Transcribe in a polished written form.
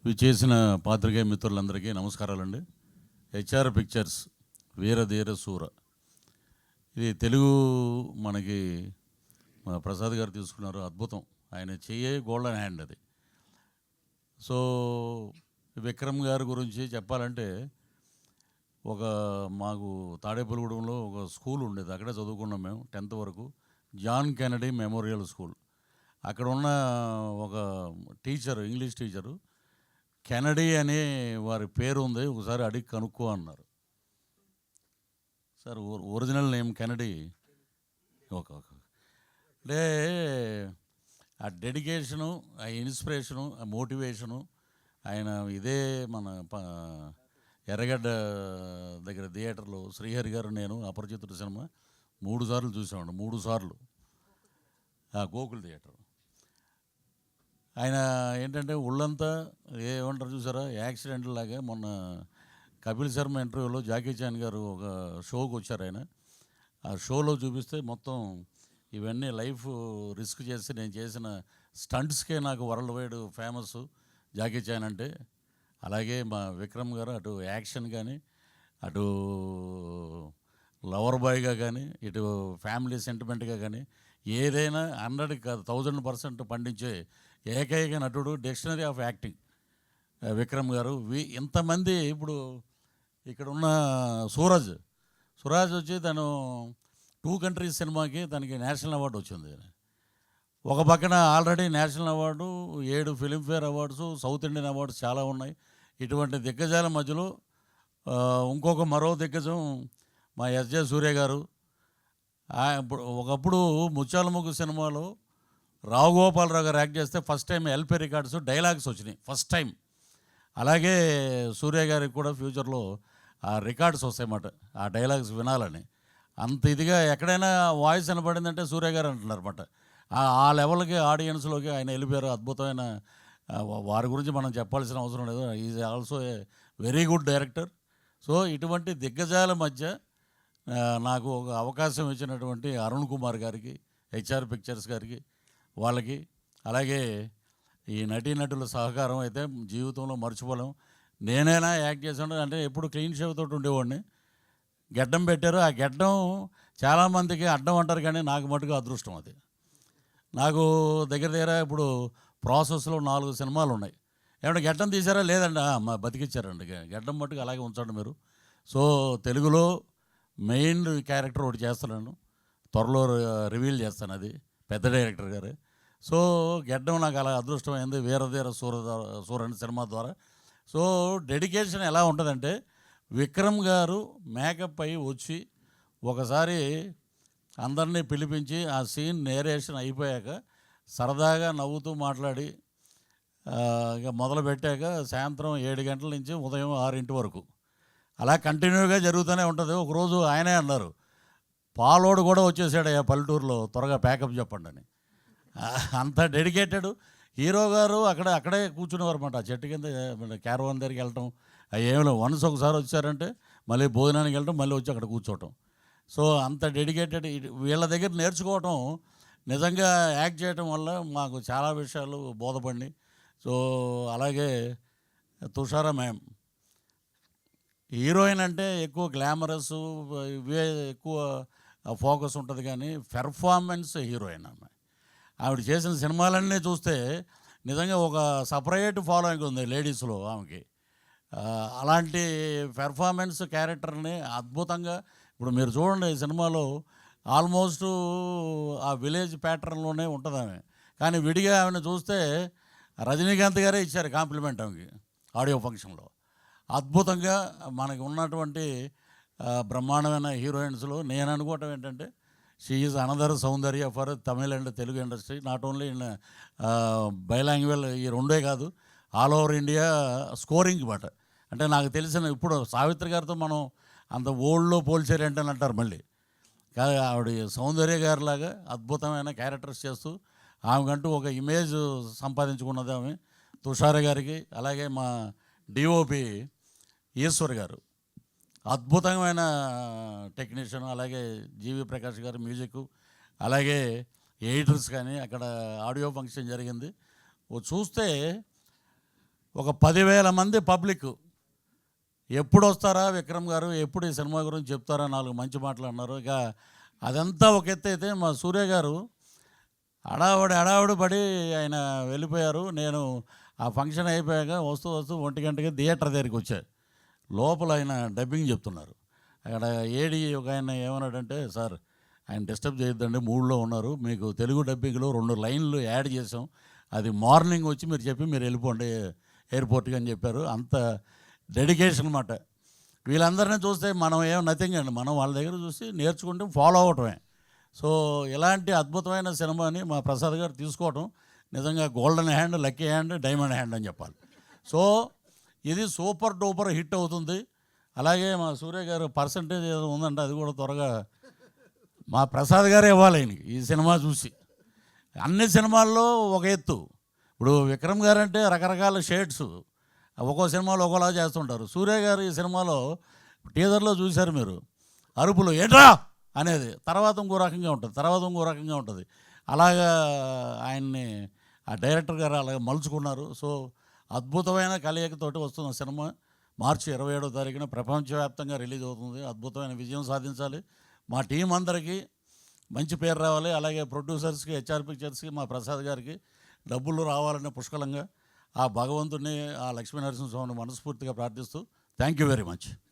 ఇవి చేసిన పాత్రికేయ మిత్రులందరికీ నమస్కారాలండి. హెచ్ఆర్ పిక్చర్స్ వీరధీర శూర, ఇది తెలుగు మనకి మన ప్రసాద్ గారు తీసుకున్నారు. అద్భుతం, ఆయన చెయ్యే గోల్డెన్ హ్యాండ్ అది. సో విక్రమ్ గారి గురించి చెప్పాలంటే, మాకు తాడేపల్లిగూడెంలో ఒక స్కూల్ ఉండేది, అక్కడే చదువుకున్నాం మేము 10th వరకు. John Kennedy memorial school. అక్కడ ఉన్న ఒక టీచరు, ఇంగ్లీష్ టీచరు, కెనడీ అనే వారి పేరు ఉంది, ఒకసారి అడిగి కనుక్కో అన్నారు. Sir original name Kennedy. Okay. అంటే ఆ డెడికేషను, ఆ ఇన్స్పిరేషను, ఆ మోటివేషను, ఆయన ఇదే మన ఎర్రగడ్డ దగ్గర థియేటర్లో శ్రీహరి గారు నేను అపరిచితుడు సినిమా 3 సార్లు చూసామండి. 3 సార్లు గోకుల్ థియేటర్. ఆయన ఏంటంటే ఒళ్ళంతా ఏమంటారు చూసారా, యాక్సిడెంట్ లాగా. మొన్న కపిల్ శర్మ ఇంటర్వ్యూలో జాకీ చాన్ గారు ఒక షోకి వచ్చారు. ఆయన ఆ షోలో చూపిస్తే మొత్తం ఇవన్నీ లైఫ్ రిస్క్ చేసి నేను చేసిన స్టంట్స్కే నాకు world wide famous Jackie Chan అంటే. అలాగే మా విక్రమ్ గారు అటు యాక్షన్ కానీ, అటు లవర్ బాయ్గా కానీ, ఇటు ఫ్యామిలీ సెంటిమెంట్గా కానీ ఏదైనా 100కి కాదు 1000% పండించే ఏకైక నటుడు, డిక్షనరీ ఆఫ్ యాక్టింగ్ విక్రమ్ గారు. ఇంతమంది ఇప్పుడు ఇక్కడ ఉన్న సురాజ్ వచ్చి తను 2 కంట్రీస్ సినిమాకి తనకి నేషనల్ అవార్డు వచ్చింది. ఒక పక్కన already national award, 7 Filmfare awards, south Indian awards చాలా ఉన్నాయి. ఇటువంటి దిగ్గజాల మధ్యలో మరో దిగ్గజం మా ఎస్జే సూర్య గారు. ఒకప్పుడు ముత్యాల ముగ్గు సినిమాలో రావు గోపాలరావు గారు యాక్ట్ చేస్తే first time LP records dialogues వచ్చినాయి, ఫస్ట్ టైం. అలాగే సూర్య గారికి కూడా ఫ్యూచర్లో ఆ రికార్డ్స్ వస్తాయన్నమాట, ఆ డైలాగ్స్ వినాలని. అంత ఇదిగా ఎక్కడైనా వాయిస్ వినపడిందంటే సూర్య గారు అంటున్నారు అన్నమాట. ఆ లెవెల్కి ఆడియన్స్లోకి ఆయన వెళ్ళిపోయారు. అద్భుతమైన వారి గురించి మనం చెప్పాల్సిన అవసరం లేదు. Is also a very good director. So ఇటువంటి దిగ్గజాల మధ్య నాకు ఒక అవకాశం ఇచ్చినటువంటి అరుణ్ కుమార్ గారికి, హెచ్ఆర్ పిక్చర్స్ గారికి, వాళ్ళకి, అలాగే ఈ నటీనటుల సహకారం అయితే జీవితంలో మర్చిపోలేం. నేనైనా యాక్ట్ చేసాను అంటే ఎప్పుడు క్లీన్ షేవ్ తోటి ఉండేవాడిని. గెడ్డం పెట్టారు, ఆ గెడ్డం చాలామందికి అడ్డం అంటారు, కానీ నాకు మటుకు అదృష్టం అది. నాకు దగ్గర ఇప్పుడు ప్రాసెస్లో 4 సినిమాలు ఉన్నాయి. ఏమంటే గెడ్డం తీసారా? లేదండి. మా బతికిచ్చారండి, గెడ్డం మటుకు అలాగే ఉంచండి మీరు. సో తెలుగులో మెయిన్ క్యారెక్టర్ ఒకటి చేస్తున్నాను, త్వరలో రివీల్ చేస్తాను, అది పెద్ద డైరెక్టర్ గారే. సో గెడ్డం నాకు అలా అదృష్టమైంది వీరధీర సూరని సినిమా ద్వారా. సో డెడికేషన్ ఎలా ఉంటుందంటే, విక్రమ్ గారు మేకప్ అయి వచ్చి ఒకసారి అందరినీ పిలిపించి ఆ సీన్ నేరేషన్ అయిపోయాక సరదాగా నవ్వుతూ మాట్లాడి ఇక మొదలుపెట్టాక సాయంత్రం 7 గంటల నుంచి ఉదయం 6 వరకు అలా కంటిన్యూగా జరుగుతూనే ఉంటుంది. ఒకరోజు ఆయనే అన్నారు, పాలోడు కూడా వచ్చేసాడు పల్లెటూరులో, త్వరగా ప్యాకప్ చెప్పండి అని. అంత డెడికేటెడ్ హీరో గారు. అక్కడే కూర్చునేవారు అన్నమాట, ఆ చెట్టు కింద క్యారవాన్ దగ్గరికి వెళ్ళటం. ఏమి లేవు, వన్స్ ఒకసారి వచ్చారంటే మళ్ళీ భోజనానికి వెళ్ళటం, మళ్ళీ వచ్చి అక్కడ కూర్చోవటం. సో అంత డెడికేటెడ్. వీళ్ళ దగ్గర నేర్చుకోవటం, నిజంగా యాక్ట్ చేయటం వల్ల మాకు చాలా విషయాలు బోధపడినాయి. సో అలాగే తుషారా మ్యామ్, హీరోయిన్ అంటే ఎక్కువ గ్లామరస్ ఇవే ఎక్కువ ఫోకస్ ఉంటుంది, కానీ పెర్ఫార్మెన్స్ హీరోయిన్ ఆమె. ఆవిడ చేసిన సినిమాలన్నీ చూస్తే నిజంగా ఒక సపరేట్ ఫాలోయింగ్ ఉంది లేడీస్లో ఆమెకి. అలాంటి పెర్ఫార్మెన్స్ క్యారెక్టర్ని అద్భుతంగా, ఇప్పుడు మీరు చూడండి ఈ సినిమాలో ఆల్మోస్ట్ ఆ విలేజ్ ప్యాటర్న్లోనే ఉంటుంది ఆమె, కానీ విడిగా ఆమెను చూస్తే రజనీకాంత్ గారే ఇచ్చారు కాంప్లిమెంట్ ఆమెకి ఆడియో ఫంక్షన్లో. అద్భుతంగా మనకి ఉన్నటువంటి బ్రహ్మాండమైన హీరోయిన్స్లో నేను అనుకోవటం ఏంటంటే, she is another Soundarya for Tamil and Telugu industry, not only in బైలాంగ్వేజ్. ఈ రెండే కాదు, ఆల్ ఓవర్ ఇండియా స్కోరింగ్ మాట. అంటే నాకు తెలిసిన ఇప్పుడు సావిత్రి గారితో మనం అంత ఓల్డ్లో పోల్చారేంటని అంటారు మళ్ళీ. కాదు, ఆవిడ సౌందర్య గారిలాగా అద్భుతమైన క్యారెక్టర్స్ చేస్తూ ఆమెకంటూ ఒక ఇమేజ్ సంపాదించుకున్నది ఆమె. తుషార గారికి, అలాగే మా డిఓపి ఈశ్వర్ గారు అద్భుతమైన టెక్నీషియన్, అలాగే జీవి ప్రకాష్ గారు మ్యూజిక్, అలాగే ఎడిటర్స్. కానీ అక్కడ ఆడియో ఫంక్షన్ జరిగింది, చూస్తే ఒక 10,000 మంది పబ్లిక్ ఎప్పుడు వస్తారా విక్రమ్ గారు, ఎప్పుడు ఈ సినిమా గురించి చెప్తారా, 4 మంచి మాటలు అన్నారు. ఇక అదంతా ఒక ఎత్తు అయితే మా సూర్య గారు హడావుడి పడి ఆయన వెళ్ళిపోయారు. నేను ఆ ఫంక్షన్ అయిపోయాక వస్తూ 1 గంటకి థియేటర్ దగ్గరికి వచ్చాను. లోపల ఆయన డబ్బింగ్ చెప్తున్నారు. అక్కడ ఏడి ఒక ఆయన ఏమన్నాడంటే, సార్ ఆయన డిస్టర్బ్ చేయొద్దండి, మూడ్లో ఉన్నారు, మీకు తెలుగు డబ్బింగ్లో 2 లైన్లు యాడ్ చేసాం, అది మార్నింగ్ వచ్చి మీరు చెప్పి మీరు వెళ్ళిపోండి ఎయిర్పోర్ట్కి అని చెప్పారు. అంత డెడికేషన్ అన్నమాట. వీళ్ళందరినీ చూస్తే మనం ఏం నథింగ్ అండి, మనం వాళ్ళ దగ్గర చూసి నేర్చుకుంటే ఫాలో అవటమే. సో ఇలాంటి అద్భుతమైన సినిమాని మా ప్రసాద్ గారు తీసుకోవటం నిజంగా golden hand, lucky hand, diamond hand అని చెప్పాలి. సో ఇది సూపర్ డూపర్ హిట్ అవుతుంది. అలాగే మా సూర్య గారు పర్సంటేజ్ ఏదో ఉందంటే అది కూడా త్వరగా మా ప్రసాద్ గారే ఇవ్వాలి ఆయనకి ఈ సినిమా చూసి. అన్ని సినిమాల్లో ఒక ఎత్తు. ఇప్పుడు విక్రమ్ గారు అంటే రకరకాల షేడ్స్, ఒక్కో సినిమాలో ఒక్కోలా చేస్తుంటారు. సూర్య గారు ఈ సినిమాలో టీజర్లో చూశారు మీరు, అరుపులు ఏంట్రా అనేది తర్వాత ఇంకో రకంగా ఉంటుంది. అలాగా ఆయన్ని ఆ డైరెక్టర్ గారు అలాగ మలుచుకున్నారు. సో అద్భుతమైన కలయికతోటి వస్తున్న సినిమా మార్చి 27వ తారీఖున ప్రపంచవ్యాప్తంగా రిలీజ్ అవుతుంది. అద్భుతమైన విజయం సాధించాలి. మా టీం అందరికీ మంచి పేరు రావాలి. అలాగే ప్రొడ్యూసర్స్కి, హెచ్ఆర్ పిక్చర్స్కి, మా ప్రసాద్ గారికి డబ్బులు రావాలనే పుష్కలంగా ఆ భగవంతుడిని, ఆ లక్ష్మీనరసింహస్వామిని మనస్ఫూర్తిగా ప్రార్థిస్తూ థ్యాంక్ యూ వెరీ మచ్.